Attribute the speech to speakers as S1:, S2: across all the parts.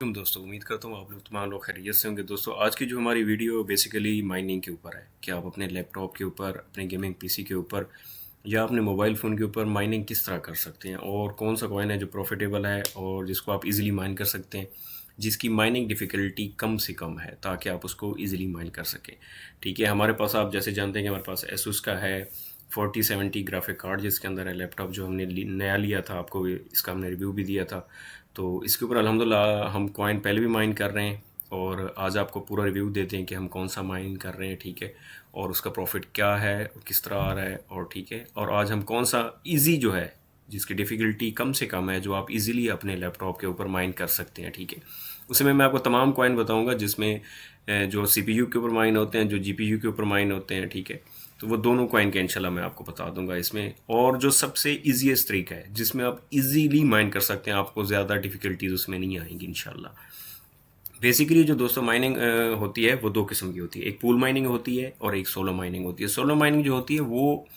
S1: तुम दोस्तों उम्मीद करता हूँ आप लोग तमाम लोग खैरियत से होंगे। दोस्तों आज की जो हमारी वीडियो बेसिकली माइनिंग के ऊपर है कि आप अपने लैपटॉप के ऊपर, अपने गेमिंग पीसी के ऊपर या अपने मोबाइल फ़ोन के ऊपर माइनिंग किस तरह कर सकते हैं और कौन सा कॉइन है जो प्रॉफिटेबल है और जिसको आप इजीली माइन कर सकते हैं, जिसकी माइनिंग डिफ़िकल्टी कम से कम है ताकि आप उसको इजीली माइन कर सकें। ठीक है, हमारे पास आप जैसे जानते हैं कि हमारे पास एसुस का है 4070 ग्राफिक कार्ड जिसके अंदर है लैपटॉप जो हमने नया लिया था, आपको इसका हमने रिव्यू भी दिया था। तो इसके ऊपर अल्हम्दुलिल्लाह हम कॉइन पहले भी माइन कर रहे हैं और आज आपको पूरा रिव्यू देते हैं कि हम कौन सा माइन कर रहे हैं। ठीक है, और उसका प्रॉफिट क्या है और किस तरह आ रहा है। और ठीक है, और आज हम कौन सा इजी जो है जिसकी डिफ़िकल्टी कम से कम है जो आप इजीली अपने लैपटॉप के ऊपर माइन कर सकते हैं। ठीक है, उसमें मैं आपको तमाम कॉइन बताऊंगा जिसमें जो सीपीयू के ऊपर माइन होते हैं, जो जीपीयू के ऊपर माइन होते हैं। ठीक है, तो वो दोनों कॉइन के इंशाल्लाह मैं आपको बता दूंगा इसमें। और जो सबसे ईजीएस्ट तरीका है जिसमें आप इजीली माइन कर सकते हैं, आपको ज़्यादा डिफ़िकल्टीज उसमें नहीं आएंगी इंशाल्लाह। बेसिकली जो दोस्तों माइनिंग होती है वो दो किस्म की होती है, एक पूल माइनिंग होती है और एक सोलो माइनिंग होती है। सोलो माइनिंग जो होती है वो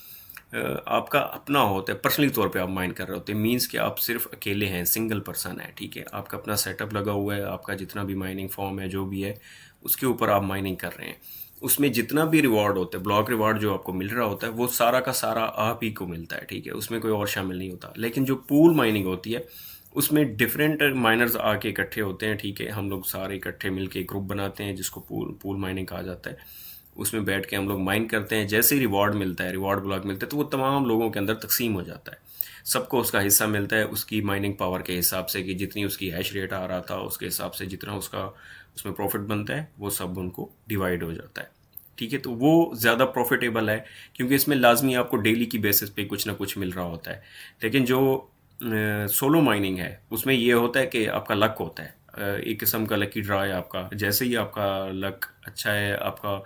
S1: आपका अपना होता है, पर्सनली तौर पे आप माइन कर रहे होते हैं। मींस कि आप सिर्फ अकेले हैं, सिंगल पर्सन है। ठीक है, आपका अपना सेटअप लगा हुआ है, आपका जितना भी माइनिंग फॉर्म है जो भी है उसके ऊपर आप माइनिंग कर रहे हैं। उसमें जितना भी रिवॉर्ड होता है, ब्लॉक रिवॉर्ड जो आपको मिल रहा होता है वो सारा का सारा आप ही को मिलता है। ठीक है, उसमें कोई और शामिल नहीं होता। लेकिन जो पूल माइनिंग होती है उसमें डिफरेंट माइनर्स आके इकट्ठे होते हैं। ठीक है, हम लोग सारे इकट्ठे मिलके ग्रुप बनाते हैं जिसको पूल पूल माइनिंग कहा जाता है। उसमें बैठ के हम लोग माइन करते हैं। जैसे ही रिवॉर्ड मिलता है, रिवॉर्ड ब्लॉक मिलता है, तो वो तमाम लोगों के अंदर तकसीम हो जाता है। सबको उसका हिस्सा मिलता है उसकी माइनिंग पावर के हिसाब से कि जितनी उसकी हैश रेट आ रहा था उसके हिसाब से जितना उसका उसमें प्रॉफिट बनता है वो सब उनको डिवाइड हो जाता है। ठीक है, तो वो ज़्यादा प्रॉफिटेबल है क्योंकि इसमें लाजमी आपको डेली की बेसिस पे कुछ ना कुछ मिल रहा होता है। लेकिन जो सोलो माइनिंग है उसमें ये होता है कि आपका लक होता है, एक किस्म का लकी ड्रा है आपका। जैसे ही आपका लक अच्छा है, आपका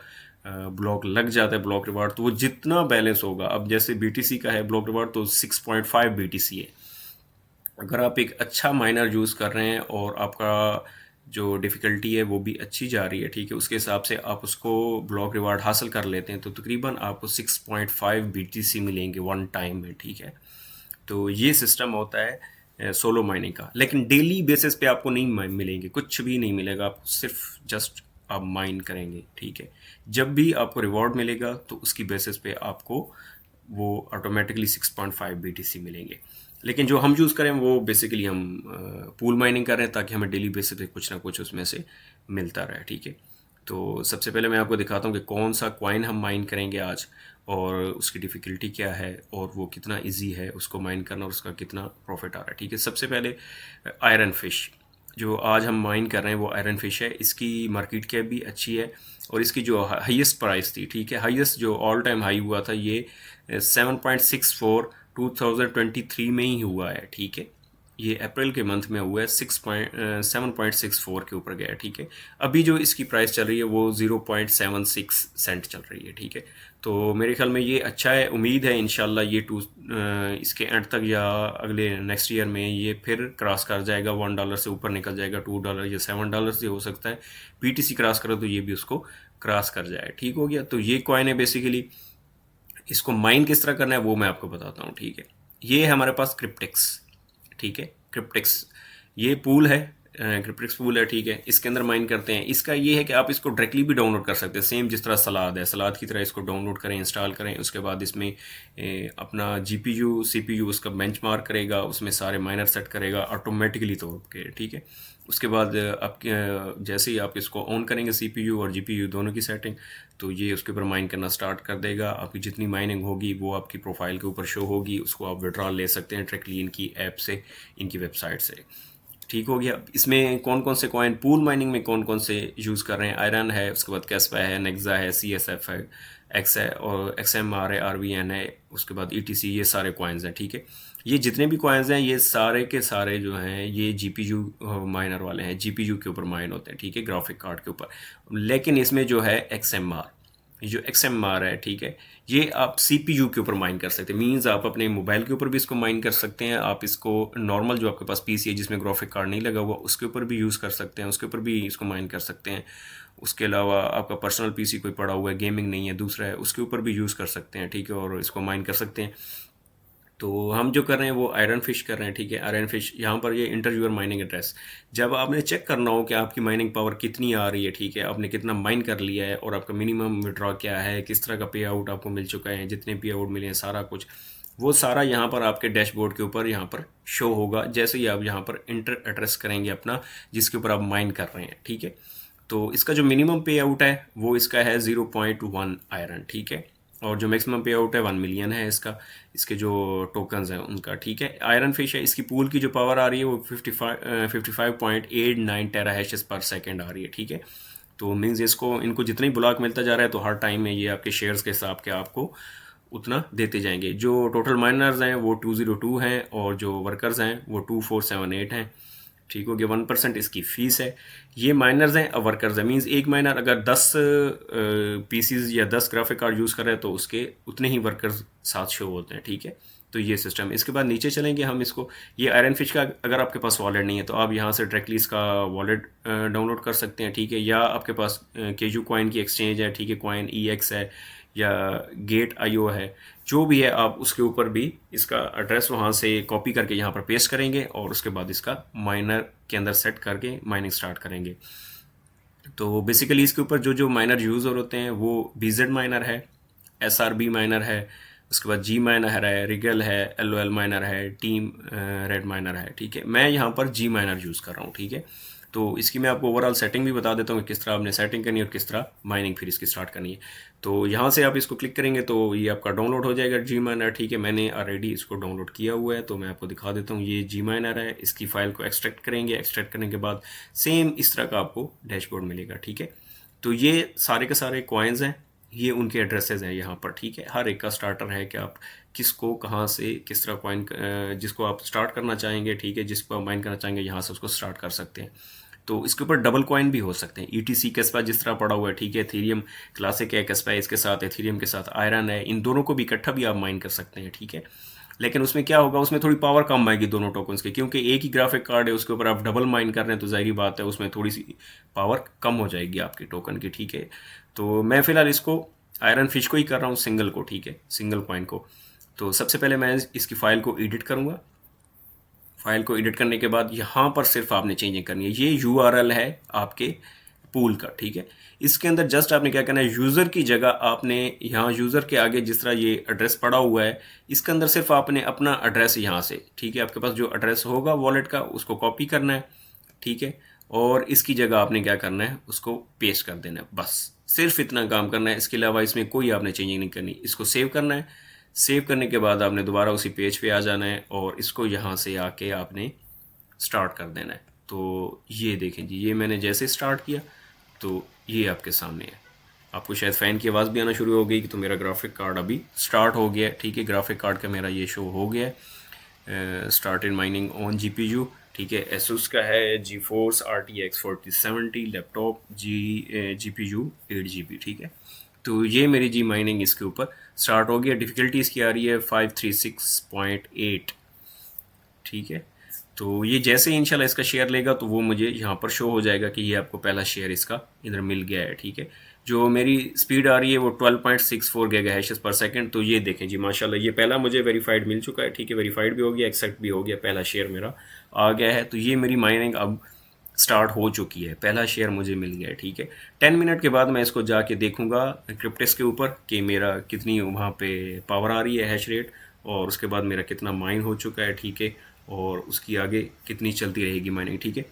S1: ब्लॉक लग जाता है, ब्लॉक रिवार्ड, तो वो जितना बैलेंस होगा, अब जैसे बीटीसी का है ब्लॉक रिवार्ड तो 6.5 बीटीसी है। अगर आप एक अच्छा माइनर यूज़ कर रहे हैं और आपका जो डिफ़िकल्टी है वो भी अच्छी जा रही है, ठीक है, उसके हिसाब से आप उसको ब्लॉक रिवार्ड हासिल कर लेते हैं तो तकरीबन आपको 6.5 बीटीसी मिलेंगे वन टाइम में। ठीक है, तो ये सिस्टम होता है सोलो माइनिंग का। लेकिन डेली बेसिस पे आपको नहीं मिलेंगे, कुछ भी नहीं मिलेगा आपको, सिर्फ जस्ट आप माइन करेंगे। ठीक है, जब भी आपको रिवॉर्ड मिलेगा तो उसकी बेसिस पे आपको वो ऑटोमेटिकली 6.5 बीटीसी मिलेंगे। लेकिन जो हम यूज़ करें वो बेसिकली हम पूल माइनिंग कर रहे हैं ताकि हमें डेली बेसिस पे कुछ ना कुछ उसमें से मिलता रहे। ठीक है, तो सबसे पहले मैं आपको दिखाता हूँ कि कौन सा कॉइन हम माइन करेंगे आज और उसकी डिफ़िकल्टी क्या है और वो कितना इजी है उसको माइन करना और उसका कितना प्रॉफिट आ रहा है। ठीक है, सबसे पहले आयरन फिश जो आज हम माइन कर रहे हैं वो आयरन फिश है। इसकी मार्केट कैप भी अच्छी है और इसकी जो हाईएस्ट प्राइस थी, ठीक है, हाईएस्ट जो ऑल टाइम हाई हुआ था ये 7.64 2023 में ही हुआ है। ठीक है, ये अप्रैल के मंथ में हुआ है, 7.64 के ऊपर गया है। ठीक है, अभी जो इसकी प्राइस चल रही है वो 0.76 सेंट चल रही है। ठीक है, तो मेरे ख्याल में ये अच्छा है। उम्मीद है इंशाल्लाह ये इसके एंड तक या अगले नेक्स्ट ईयर में ये फिर क्रॉस कर जाएगा, $1 से ऊपर निकल जाएगा, $2 या $7 से हो सकता है। पीटीसी क्रॉस करो तो ये भी उसको क्रॉस कर जाए। ठीक हो गया, तो ये कॉइन है बेसिकली। इसको माइन किस तरह करना है वो मैं आपको बताता हूँ। ठीक है, ये है हमारे पास क्रिप्टेक्स। ठीक है, क्रिप्टेक्स ये पूल है, क्रिप्टेक्स पूल है। ठीक है, इसके अंदर माइन करते हैं। इसका ये है कि आप इसको डायरेक्टली भी डाउनलोड कर सकते हैं, सेम जिस तरह सलाद है, सलाद की तरह इसको डाउनलोड करें, इंस्टॉल करें। उसके बाद इसमें अपना जीपीयू सीपीयू उसका बेंचमार्क करेगा, उसमें सारे माइनर सेट करेगा ऑटोमेटिकली तौर पे। ठीक है, उसके बाद आप जैसे ही आप इसको ऑन करेंगे सीपीयू और जीपीयू दोनों की सेटिंग, तो ये उसके ऊपर माइन करना स्टार्ट कर देगा। आपकी जितनी माइनिंग होगी वो आपकी प्रोफाइल के ऊपर शो होगी, उसको आप विड्रॉल ले सकते हैं डायरेक्टली इनकी ऐप से, इनकी वेबसाइट से। ठीक हो गया। इसमें कौन कौन से कॉइन पूल माइनिंग में कौन कौन से यूज़ कर रहे हैं? आयरन है, उसके बाद कैस्पा है, नेक्सा है, सी एस एफ है, एक्स है और एक्स एम आर है, आर वी एन है, उसके बाद ई टी सी, ये सारे कॉइन्स हैं। ठीक है, ये जितने भी कॉइन्स हैं ये सारे के सारे जो हैं ये जी पी यू माइनर वाले हैं, जी पी यू के ऊपर माइन होते हैं। ठीक है, ग्राफिक कार्ड के ऊपर। लेकिन इसमें जो है एक्स एम आर, ये जो एक्स एम आर है, ठीक है, ये आप सी पी यू के ऊपर माइन कर सकते हैं। मीन्स आप अपने मोबाइल के ऊपर भी इसको माइन कर सकते हैं, आप इसको नॉर्मल जो आपके पास पीसी है जिसमें ग्राफिक कार्ड नहीं लगा हुआ उसके ऊपर भी यूज़ कर सकते हैं, उसके ऊपर भी इसको माइन कर सकते हैं। उसके अलावा आपका पर्सनल पीसी कोई पड़ा हुआ है, गेमिंग नहीं है, दूसरा है, उसके ऊपर भी यूज़ कर सकते हैं। ठीक है, और इसको माइन कर सकते हैं। तो हम जो कर रहे हैं वो आयरन फिश कर रहे हैं, ठीक है। आयरन फिश यहाँ पर ये इंटर यूर माइनिंग एड्रेस। जब आपने चेक करना हो कि आपकी माइनिंग पावर कितनी आ रही है, ठीक है, आपने कितना माइन कर लिया है और आपका मिनिमम विड्रॉ क्या है, किस तरह का पे आउट आपको मिल चुका है, जितने पे आउट मिले हैं, सारा कुछ वो सारा यहाँ पर आपके डैशबोर्ड के ऊपर यहाँ पर शो होगा जैसे ही आप यहाँ पर इंटर एड्रेस करेंगे अपना जिसके ऊपर आप माइन कर रहे हैं, ठीक है। तो इसका जो मिनिमम पे आउट है वो इसका है 0.1 आयरन, ठीक है। और जो मैक्सिमम पे आउट है 1 मिलियन है इसका, इसके जो टोकन्स हैं उनका, ठीक है। आयरन फिश है, इसकी पूल की जो पावर आ रही है वो 55.89 टेरा हैशेस पर सेकेंड आ रही है, ठीक है। तो मीन्स इसको इनको जितना ही ब्लॉक मिलता जा रहा है तो हर टाइम में ये आपके शेयर्स के हिसाब के आपको उतना देते जाएंगे। जो टोटल माइनर्स हैं वो 202 हैं और जो वर्कर्स हैं वो 2478 हैं, ठीक हो गया। 1% इसकी फ़ीस है। ये माइनर्स हैं, अब वर्कर्स है, मीन्स एक माइनर अगर 10 पीसीज या 10 ग्राफिक कार्ड यूज़ कर रहे हैं तो उसके उतने ही वर्कर्स साथ शो होते हैं, ठीक है। तो ये सिस्टम। इसके बाद नीचे चलेंगे हम इसको, ये आयरन फिश का अगर आपके पास वॉलेट नहीं है तो आप यहाँ से डायरेक्टली इसका वॉलेट डाउनलोड कर सकते हैं, ठीक है। या आपके पास केजू कॉइन की एक्सचेंज है, ठीक है, कॉइन EX है या गेट IO है, जो भी है आप उसके ऊपर भी इसका एड्रेस वहाँ से कॉपी करके यहाँ पर पेस्ट करेंगे और उसके बाद इसका माइनर के अंदर सेट करके माइनिंग स्टार्ट करेंगे। तो बेसिकली इसके ऊपर जो जो माइनर यूज़र होते हैं वो BZ माइनर है, SRB माइनर है, उसके बाद G माइनर है, रिगल है, LOL माइनर है, टीम रेड माइनर है, ठीक है। मैं यहाँ पर G माइनर यूज़ कर रहा हूँ, ठीक है। तो इसकी मैं आपको ओवरऑल सेटिंग भी बता देता हूँ कि किस तरह आपने सेटिंग करनी है और किस तरह माइनिंग फिर इसकी स्टार्ट करनी है। तो यहाँ से आप इसको क्लिक करेंगे तो ये आपका डाउनलोड हो जाएगा G माइनर, ठीक है। मैंने ऑलरेडी इसको डाउनलोड किया हुआ है तो मैं आपको दिखा देता हूँ। ये G माइनर है, इसकी फ़ाइल को एक्सट्रैक्ट करेंगे, एक्सट्रैक्ट करने के बाद सेम इस तरह का आपको डैशबोर्ड मिलेगा, ठीक है। तो ये सारे के सारे कॉइन्स हैं, ये उनके एड्रेसेस हैं यहाँ पर, ठीक है। हर एक का स्टार्टर है कि आप किसको कहाँ से किस तरह कॉइन जिसको आप स्टार्ट करना चाहेंगे, ठीक है, जिसको आप माइन करना चाहेंगे यहाँ से उसको स्टार्ट कर सकते हैं। तो इसके ऊपर डबल कॉइन भी हो सकते हैं। ETC कैस्पा जिस तरह पड़ा हुआ है, ठीक है, एथेरियम क्लासिक है, कैस्पा इसके साथ एथेरियम के साथ आयरन है, इन दोनों को भी इकट्ठा भी आप माइन कर सकते हैं, ठीक है। लेकिन उसमें क्या होगा, उसमें थोड़ी पावर कम आएगी दोनों टोकन्स की, क्योंकि एक ही ग्राफिक कार्ड है उसके ऊपर आप डबल माइन कर रहे हैं तो जाहिर बात है उसमें थोड़ी सी पावर कम हो जाएगी आपकी टोकन की, ठीक है। तो मैं फ़िलहाल इसको आयरन फिश को ही कर रहा हूँ सिंगल को, ठीक है, सिंगल कॉइन को। तो सबसे पहले मैं इसकी फ़ाइल को एडिट करूँगा। फाइल को एडिट करने के बाद यहाँ पर सिर्फ आपने चेंजिंग करनी है। ये URL है आपके पूल का, ठीक है। इसके अंदर जस्ट आपने क्या करना है, यूज़र की जगह आपने यहाँ यूज़र के आगे जिस तरह ये एड्रेस पड़ा हुआ है इसके अंदर सिर्फ आपने अपना एड्रेस यहाँ से, ठीक है, आपके पास जो एड्रेस होगा वॉलेट का उसको कॉपी करना है, ठीक है। और इसकी जगह आपने क्या करना है, उसको पेस्ट कर देना है, बस सिर्फ इतना काम करना है। इसके अलावा इसमें कोई आपने चेंजिंग नहीं करनी। इसको सेव करना है, सेव करने के बाद आपने दोबारा उसी पेज पे आ जाना है और इसको यहाँ से आके आपने स्टार्ट कर देना है। तो ये देखें जी, ये मैंने जैसे स्टार्ट किया तो ये आपके सामने है। आपको शायद फ़ैन की आवाज़ भी आना शुरू हो गई कि तो मेरा ग्राफिक कार्ड अभी स्टार्ट हो गया है, ठीक है। ग्राफिक कार्ड का मेरा ये शो हो गया है, स्टार्टेड माइनिंग ऑन GPU, ठीक है। एसुस का है GeForce RTX 4070 laptop GPU 8GB, ठीक है। तो ये मेरी जी माइनिंग इसके ऊपर स्टार्ट हो गया। डिफ़िकल्टी इसकी आ रही है 536.8, ठीक है। तो ये जैसे ही इंशाल्लाह इसका शेयर लेगा तो वो मुझे यहाँ पर शो हो जाएगा कि ये आपको पहला शेयर इसका इधर मिल गया है, ठीक है। जो मेरी स्पीड आ रही है वो 12.64 गीगा हैशेस पर सेकंड। तो ये देखें जी, माशाल्लाह ये पहला मुझे वेरीफाइड मिल चुका है, ठीक है, वेरीफाइड भी हो गया, एक्सेप्ट भी हो गया, पहला शेयर मेरा आ गया है। तो ये मेरी माइनिंग अब स्टार्ट हो चुकी है, पहला शेयर मुझे मिल गया है, ठीक है। 10 मिनट के बाद मैं इसको जाके देखूंगा क्रिप्टेक्स के ऊपर कि मेरा कितनी वहाँ पे पावर आ रही है, हैश रेट, और उसके बाद मेरा कितना माइन हो चुका है, ठीक है, और उसकी आगे कितनी चलती रहेगी माइनिंग, ठीक है।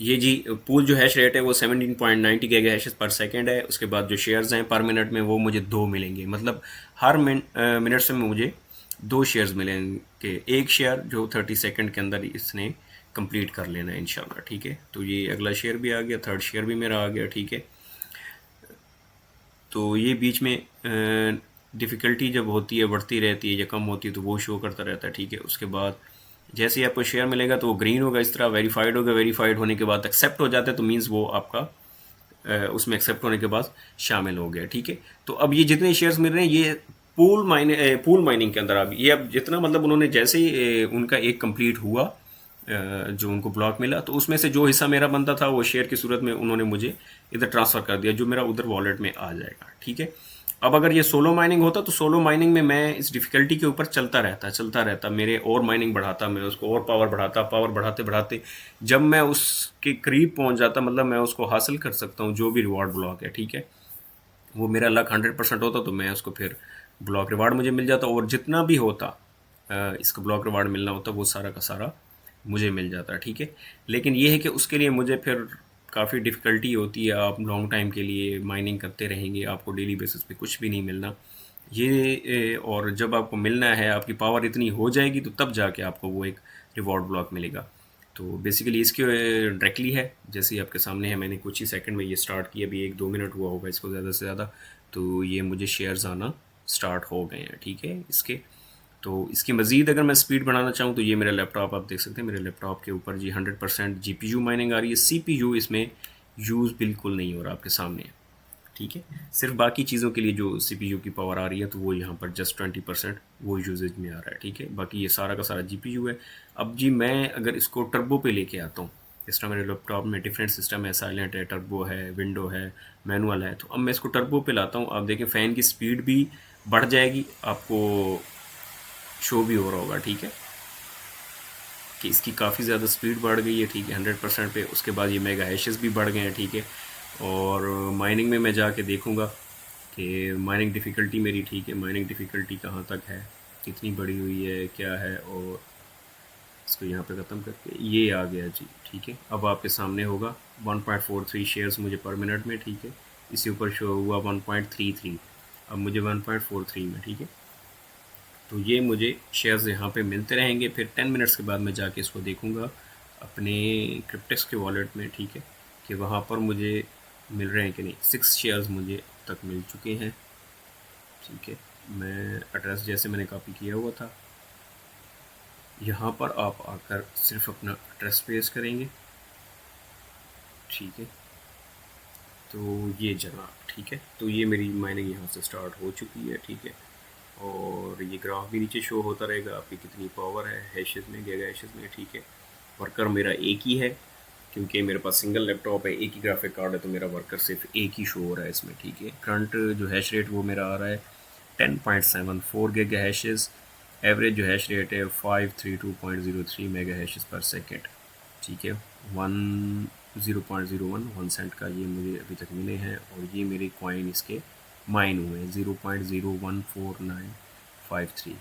S1: ये जी पूल जो हैश रेट है वो 17.90 गीगा हैशेस पर सेकंड है। उसके बाद जो शेयर्स हैं पर मिनट में वो मुझे 2 मिलेंगे, मतलब हर मिनट से मुझे 2 शेयर्स मिलेंगे। एक शेयर जो 30 सेकंड के अंदर इसने कंप्लीट कर लेना है इंशाल्लाह, ठीक है। तो ये अगला शेयर भी आ गया, थर्ड शेयर भी मेरा आ गया, ठीक है। तो ये बीच में डिफ़िकल्टी जब होती है बढ़ती रहती है या कम होती है तो वो शो करता रहता है, ठीक है। उसके बाद जैसे ही आपको शेयर मिलेगा तो वो ग्रीन होगा, इस तरह वेरीफाइड होगा, वेरीफाइड होने के बाद एक्सेप्ट हो जाता है तो मीन्स वो आपका उसमें एक्सेप्ट होने के बाद शामिल हो गया, ठीक है। तो अब ये जितने शेयर्स मिल रहे हैं ये पूल माइनिंग के अंदर अब ये अब जितना मतलब उन्होंने जैसे ही उनका एक कंप्लीट हुआ जो उनको ब्लॉक मिला तो उसमें से जो हिस्सा मेरा बनता था वो शेयर की सूरत में उन्होंने मुझे इधर ट्रांसफ़र कर दिया, जो मेरा उधर वॉलेट में आ जाएगा, ठीक है। अब अगर ये सोलो माइनिंग होता तो सोलो माइनिंग में मैं इस डिफ़िकल्टी के ऊपर चलता रहता मेरे और माइनिंग बढ़ाता, मैं उसको और पावर बढ़ाते बढ़ाते जब मैं उसके करीब पहुंच जाता, मतलब मैं उसको हासिल कर सकता हूँ जो भी रिवॉर्ड ब्लॉक है, ठीक है, वो मेरा लक 100% होता तो मैं उसको फिर ब्लॉक रिवार्ड मुझे मिल जाता, और जितना भी होता इसका ब्लॉक रिवार्ड मिलना होता वो सारा का सारा मुझे मिल जाता, ठीक है। लेकिन ये है कि उसके लिए मुझे फिर काफ़ी डिफ़िकल्टी होती है, आप लॉन्ग टाइम के लिए माइनिंग करते रहेंगे, आपको डेली बेसिस पे कुछ भी नहीं मिलना ये और जब आपको मिलना है आपकी पावर इतनी हो जाएगी तो तब जाके आपको वो एक रिवॉर्ड ब्लॉक मिलेगा। तो बेसिकली इसके डायरेक्टली है, जैसे ही आपके सामने है, मैंने कुछ ही सेकंड में ये स्टार्ट किया, अभी 1-2 मिनट हुआ होगा इसको ज़्यादा से ज़्यादा, तो ये मुझे शेयर्स आना स्टार्ट हो गए हैं, ठीक है इसके। तो इसकी मज़ीद अगर मैं स्पीड बढ़ाना चाहूँ तो ये मेरा लैपटॉप आप देख सकते हैं, मेरे लैपटॉप के ऊपर जी 100% जीपीयू माइनिंग आ रही है, सीपीयू इसमें यूज़ बिल्कुल नहीं हो रहा आपके सामने, ठीक है। सिर्फ बाकी चीज़ों के लिए जो सीपीयू की पावर आ रही है तो वो यहाँ पर जस्ट 20% वो यूजेज में आ रहा है, ठीक है। बाकी ये सारा का सारा जीपीयू है। अब जी मैं अगर इसको टर्बो पे लेके आता हूँ, इस तरह मेरे लैपटॉप में डिफरेंट सिस्टम है, साइलेंट है, टर्बो है, विंडो है, मैनुअल है, तो अब मैं इसको टर्बो पे लाता हूँ, आप देखें फ़ैन की स्पीड भी बढ़ जाएगी, आपको शो भी हो रहा होगा, ठीक है, कि इसकी काफ़ी ज़्यादा स्पीड बढ़ गई है, ठीक है, 100% पे। उसके बाद ये मेगा हैशेस भी बढ़ गए हैं, ठीक है। और माइनिंग में मैं जाके देखूँगा कि माइनिंग डिफ़िकल्टी मेरी, ठीक है, माइनिंग डिफ़िकल्टी कहाँ तक है, कितनी बड़ी हुई है, क्या है, और इसको यहाँ पे ख़त्म करके ये आ गया जी, ठीक है। अब आपके सामने होगा 1.43 शेयर्स मुझे पर मिनट में, ठीक है। इसके ऊपर शो हुआ 1.33, अब मुझे 1.43 में, ठीक है। तो ये मुझे शेयर्स यहाँ पे मिलते रहेंगे, फिर 10 मिनट्स के बाद मैं जाके इसको देखूँगा अपने क्रिप्टेक्स के वॉलेट में, ठीक है, कि वहाँ पर मुझे मिल रहे हैं कि नहीं। 6 शेयर्स मुझे अब तक मिल चुके हैं, ठीक है। मैं एड्रेस जैसे मैंने कॉपी किया हुआ था, यहाँ पर आप आकर सिर्फ अपना एड्रेस पेस्ट करेंगे, ठीक है। तो ये जनाब, ठीक है, तो ये मेरी माइनिंग यहाँ से स्टार्ट हो चुकी है, ठीक है। और ये ग्राफ भी नीचे शो होता रहेगा आपकी कितनी पावर है हैशेस में, गीगा हैशेस में, ठीक है। वर्कर मेरा एक ही है क्योंकि मेरे पास सिंगल लैपटॉप है, एक ही ग्राफिक कार्ड है, तो मेरा वर्कर सिर्फ एक ही शो हो रहा है इसमें, ठीक है। करंट जो हैश रेट वो मेरा आ रहा है 10.74 गीगा हैशेस, एवरेज जो हैश रेट है 532.03 मेगा हैशेस पर सेकेंड, ठीक है। 1 सेंट का ये मुझे अभी तक मिले हैं, और ये मेरे कॉइन इसके माइन हुए हैं 0.014953,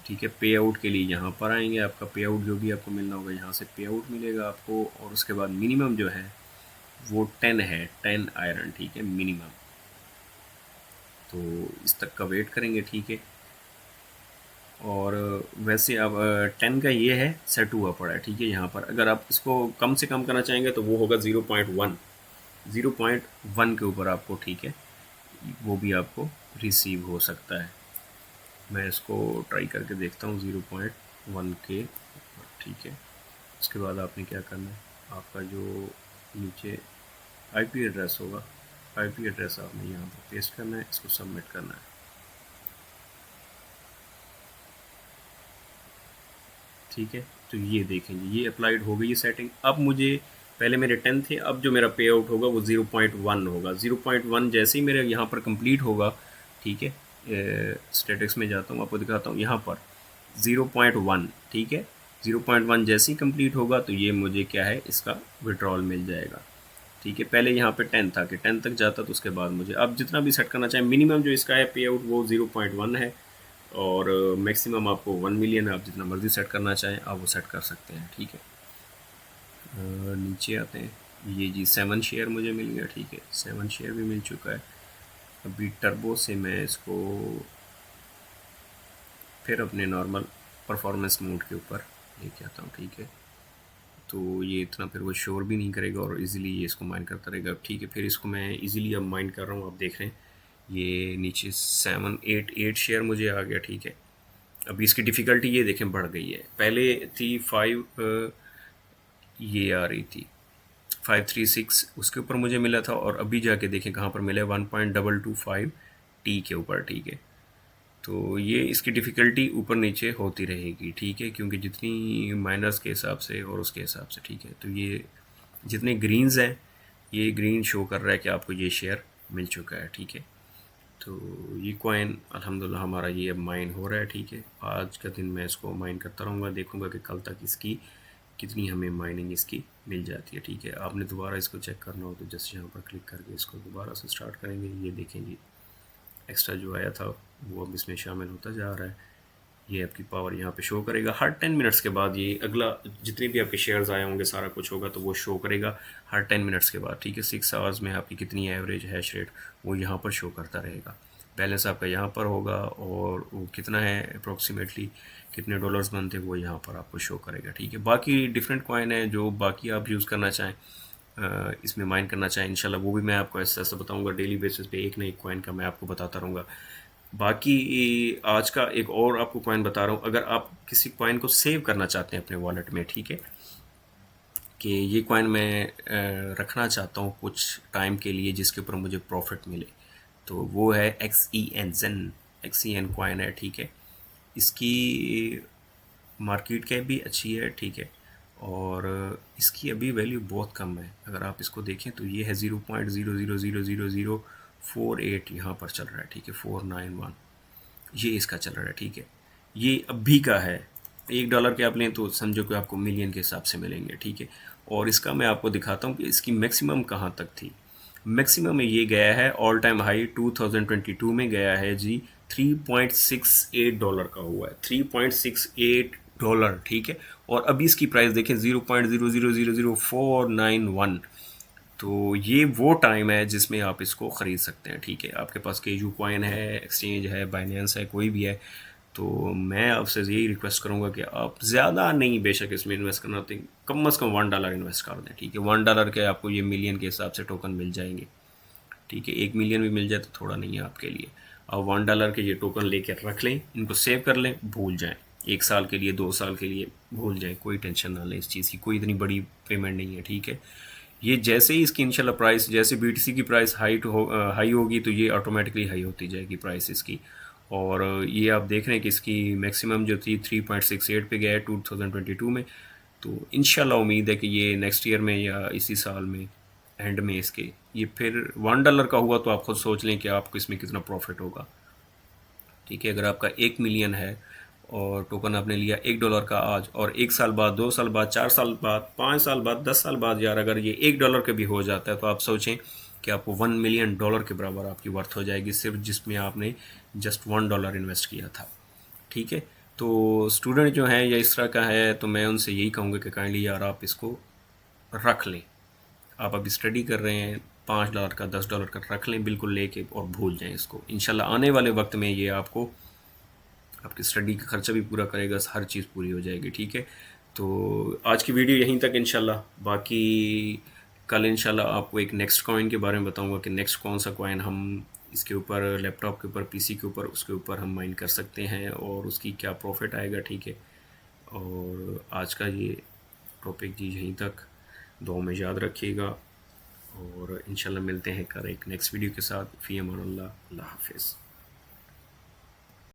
S1: ठीक है। पे आउट के लिए यहाँ पर आएंगे, आपका पे आउट जो भी आपको मिलना होगा यहाँ से पे आउट मिलेगा आपको, और उसके बाद मिनिमम जो है वो 10 है, 10 आयरन, ठीक है, मिनिमम। तो इस तक का वेट करेंगे, ठीक है। और वैसे अब 10 का ये है सेट हुआ पड़ा है, ठीक है। यहाँ पर अगर आप इसको कम से कम करना चाहेंगे तो वो होगा 0.1 के ऊपर आपको, ठीक है, वो भी आपको रिसीव हो सकता है। मैं इसको ट्राई करके देखता हूँ 0.1 के ऊपर, ठीक है। उसके बाद आपने क्या करना है, आपका जो नीचे आईपी एड्रेस होगा, आईपी एड्रेस आपने यहाँ पर पेस्ट करना है, इसको सबमिट करना है, ठीक है। तो ये देखेंगे ये अप्लाइड हो गई सेटिंग। अब मुझे पहले मेरे 10 थे, अब जो मेरा पे आउट होगा वो 0.1 होगा। 0.1 जैसे ही मेरे यहाँ पर कंप्लीट होगा, ठीक है, स्टेटिक्स में जाता हूँ, आपको दिखाता हूँ यहाँ पर 0.1, ठीक है। 0.1 जैसे ही कंप्लीट होगा तो ये मुझे क्या है, इसका विड्रॉल मिल जाएगा, ठीक है। पहले यहाँ पे 10 था कि 10 तक जाता, तो उसके बाद मुझे अब जितना भी सेट करना चाहें, मिनिमम जो इसका है पे आउट वो 0.1 है, और मैक्सिमम आपको 1 मिलियन है, आप जितना मर्ज़ी सेट करना चाहें आप वो सेट कर सकते हैं, ठीक है। नीचे आते हैं, ये जी 7 शेयर मुझे मिल गया, ठीक है, 7 शेयर भी मिल चुका है। अभी टर्बो से मैं इसको फिर अपने नॉर्मल परफॉर्मेंस मोड के ऊपर लेके आता हूँ, ठीक है। तो ये इतना फिर वो शोर भी नहीं करेगा और इजीली ये इसको माइन करता रहेगा, ठीक है। फिर इसको मैं इजीली अब माइन कर रहा हूँ, आप देख रहे हैं ये नीचे 7-8 शेयर मुझे आ गया, ठीक है। अभी इसकी डिफ़िकल्टी ये देखें बढ़ गई है, पहले थी 5, ये आ रही थी 536, उसके ऊपर मुझे मिला था, और अभी जाके देखें कहाँ पर मिला है 1.225 टी के ऊपर, ठीक है। तो ये इसकी डिफ़िकल्टी ऊपर नीचे होती रहेगी, ठीक है, क्योंकि जितनी माइनर्स के हिसाब से और उसके हिसाब से, ठीक है। तो ये जितने ग्रीन्स हैं, ये ग्रीन शो कर रहा है कि आपको ये शेयर मिल चुका है, ठीक है। तो ये कॉइन अल्हम्दुलिल्लाह हमारा ये अब माइन हो रहा है, ठीक है। आज का दिन मैं इसको माइन करता रहूँगा, देखूँगा कि कल तक इसकी कितनी हमें माइनिंग इसकी मिल जाती है, ठीक है। आपने दोबारा इसको चेक करना हो तो जस्ट यहाँ पर क्लिक करके इसको दोबारा से स्टार्ट करेंगे। ये देखेंगे एक्स्ट्रा जो आया था वो अब इसमें शामिल होता जा रहा है। ये आपकी पावर यहाँ पे शो करेगा। हर 10 मिनट्स के बाद ये अगला जितने भी आपके शेयर्स आए होंगे सारा कुछ होगा तो वो शो करेगा हर 10 मिनट्स के बाद, ठीक है। 6 आवर्स में आपकी कितनी एवरेज हैश रेट वो यहाँ पर शो करता रहेगा। बैलेंस आपका यहाँ पर होगा और वो कितना है अप्रोक्सीमेटली कितने डॉलर्स बनते हैं वो यहाँ पर आपको शो करेगा, ठीक है। बाकी डिफरेंट कॉइन है जो बाकी आप यूज़ करना चाहें, इसमें माइन करना चाहें इंशाल्लाह वो भी मैं आपको ऐसा ऐसा बताऊंगा। डेली बेसिस पे एक ना एक कॉइन का मैं आपको बताता रहूँगा। बाकी आज का एक और आपको कॉइन बता रहा हूँ, अगर आप किसी कॉइन को सेव करना चाहते हैं अपने वॉलेट में, ठीक है, कि ये कॉइन मैं रखना चाहता हूँ कुछ टाइम के लिए जिसके ऊपर मुझे प्रॉफिट मिले, तो वो है XEN कॉइन है, ठीक है। इसकी मार्केट कैप भी अच्छी है, ठीक है, और इसकी अभी वैल्यू बहुत कम है। अगर आप इसको देखें तो ये है 0.00000048 यहाँ पर चल रहा है, ठीक है, 491 ये इसका चल रहा है, ठीक है। ये अभी का है, $1 के आप लें तो समझो कि आपको मिलियन के हिसाब से मिलेंगे, ठीक है। और इसका मैं आपको दिखाता हूँ कि इसकी मैक्सिमम कहाँ तक थी। मैक्सिमम में ये गया है ऑल टाइम हाई 2022 में गया है जी, $3.68 का हुआ है, $3.68, ठीक है। और अभी इसकी प्राइस देखें 0.00000491। तो ये वो टाइम है जिसमें आप इसको ख़रीद सकते हैं, ठीक है। आपके पास केजू कॉइन है, एक्सचेंज है, बाइनेंस है, कोई भी है, तो मैं आपसे यही रिक्वेस्ट करूंगा कि आप ज़्यादा नहीं बेशक इसमें इन्वेस्ट करना होते, कम से कम $1 इन्वेस्ट कर दें, ठीक है। $1 के आपको ये मिलियन के हिसाब से टोकन मिल जाएंगे, ठीक है। 1 मिलियन भी मिल जाए तो थोड़ा नहीं है आपके लिए। आप $1 के ये टोकन लेकर रख लें, इनको सेव कर लें, भूल जाएं। 1 साल के लिए 2 साल के लिए भूल जाएं, कोई टेंशन ना लें इस चीज़ की, कोई इतनी बड़ी पेमेंट नहीं है, ठीक है। ये जैसे ही इसकी इंशाल्लाह प्राइस, जैसे BTC की प्राइस हाई होगी तो ये ऑटोमेटिकली हाई होती जाएगी प्राइस इसकी। और ये आप देख रहे हैं कि इसकी मैक्सिमम जो थी 3.68 पे गया है 2022 में। तो इंशाल्लाह उम्मीद है कि ये नेक्स्ट ईयर में या इसी साल में एंड में इसके ये फिर $1 का हुआ तो आप खुद सोच लें कि आपको इसमें कितना प्रॉफिट होगा, ठीक है। अगर आपका 1 मिलियन है और टोकन आपने लिया $1 का आज, और 1 साल बाद, 2 साल बाद, 4 साल बाद, 5 साल बाद, 10 साल बाद यार अगर ये $1 के भी हो जाता है तो आप सोचें कि आपको $1 मिलियन के बराबर आपकी वर्थ हो जाएगी, सिर्फ जिसमें आपने जस्ट $1 इन्वेस्ट किया था, ठीक है। तो स्टूडेंट जो हैं या इस तरह का है तो मैं उनसे यही कहूँगा कि काइंडली यार आप इसको रख लें। आप अभी स्टडी कर रहे हैं, $5 का, $10 का रख लें बिल्कुल लेके, और भूल जाएं इसको। इंशाल्लाह आने वाले वक्त में ये आपको आपकी स्टडी का खर्चा भी पूरा करेगा, हर चीज़ पूरी हो जाएगी, ठीक है। तो आज की वीडियो यहीं तक इंशाल्लाह। बाकी कल इंशाल्लाह आपको एक नेक्स्ट कॉइन के बारे में बताऊंगा कि नेक्स्ट कौन सा कॉइन हम इसके ऊपर, लैपटॉप के ऊपर, पीसी के ऊपर, उसके ऊपर हम माइन कर सकते हैं और उसकी क्या प्रॉफिट आएगा, ठीक है। और आज का ये टॉपिक जी यहीं तक, दुआ में याद रखिएगा और इंशाल्लाह मिलते हैं कल एक नेक्स्ट वीडियो के साथ। फ़ी अमान अल्लाह, अल्लाह हाफिज़।